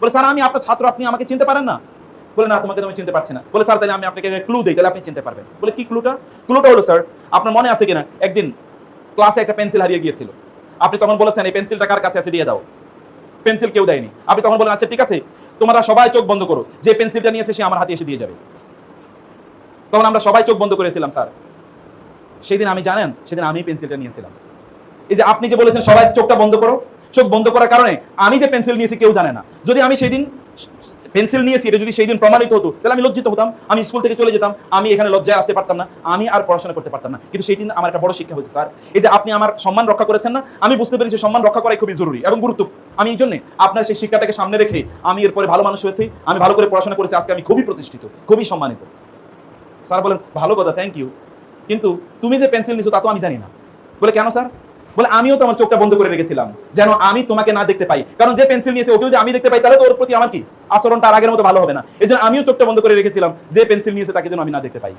বলে স্যার আমি আপনার ছাত্র, আপনি আমাকে চিনতে পারেন না? বলে না, তোমাকে আমি চিনতে পারছি না। বলে স্যার তাহলে আমি আপনাকে ক্লু দেই, তাহলে আপনি চিনতে পারবেন। বলে কি ক্লুটা? ক্লুটা হলো স্যার, আপনার মনে আছে কিনা একদিন ক্লাসে একটা পেন্সিল হারিয়ে গিয়েছিল, আপনি তখন বলেছেন এই পেন্সিলটা কার কাছে আছে দিয়ে দাও। পেন্সিল কেউ দেয়নি, আপনি তখন বলেন আচ্ছা ঠিক আছে তোমরা সবাই চোখ বন্ধ করো, যে পেন্সিলটা নিয়েছে সে আমার হাতে এসে দিয়ে যাবে। তখন আমরা সবাই চোখ বন্ধ করেছিলাম স্যার। সেদিন আমি জানেন, সেদিন আমি পেন্সিলটা নিয়েছিলাম। এই যে আপনি যে বলেছেন সবাই চোখটা বন্ধ করো, চোখ বন্ধ করার কারণে আমি যে পেন্সিল নিয়েছি কেউ জানে না। যদি আমি সেই দিন পেন্সিল নিয়েছি এটা যদি সেই দিন প্রমাণিত হতো তাহলে আমি লজ্জিত হতাম, আমি স্কুল থেকে চলে যেতাম, আমি এখানে লজ্জায় আসতে পারতাম না, আমি আর পড়াশোনা করতে পারতাম না। কিন্তু সেই দিন আমার একটা বড় শিক্ষা হয়েছে স্যার, এই যে আপনি আমার সম্মান রক্ষা করেছেন না, আমি বুঝতে পেরেছি সম্মান রক্ষা করাই খুবই জরুরি এবং গুরুত্বপূর্ণ। আমি এই জন্য আপনার সেই শিক্ষাটাকে সামনে রেখে আমি এরপরে ভালো মানুষ হয়েছি, আমি ভালো করে পড়াশোনা করেছি, আজকে আমি খুবই প্রতিষ্ঠিত, খুবই সম্মানিত। স্যার বলেন ভালো কথা, থ্যাংক ইউ, কিন্তু তুমি যে পেন্সিল নিছো তা তো আমি জানি না। বলে কেন স্যার? বলে আমিও তো আমার চোখটা বন্ধ করে রেখেছিলাম যেন আমি তোমাকে না দেখতে পাই, কারণ যে পেন্সিল নিয়েছে ওকে যদি আমি দেখতে পাই তাহলে তো ওর প্রতি আমার কি আচরণটা আর আগের মতো ভালো হবে না। এই জন্য আমিও চোখটা বন্ধ করে রেখেছিলাম যে পেন্সিল নিয়েছে তাকে যেন আমি না দেখতে পাই।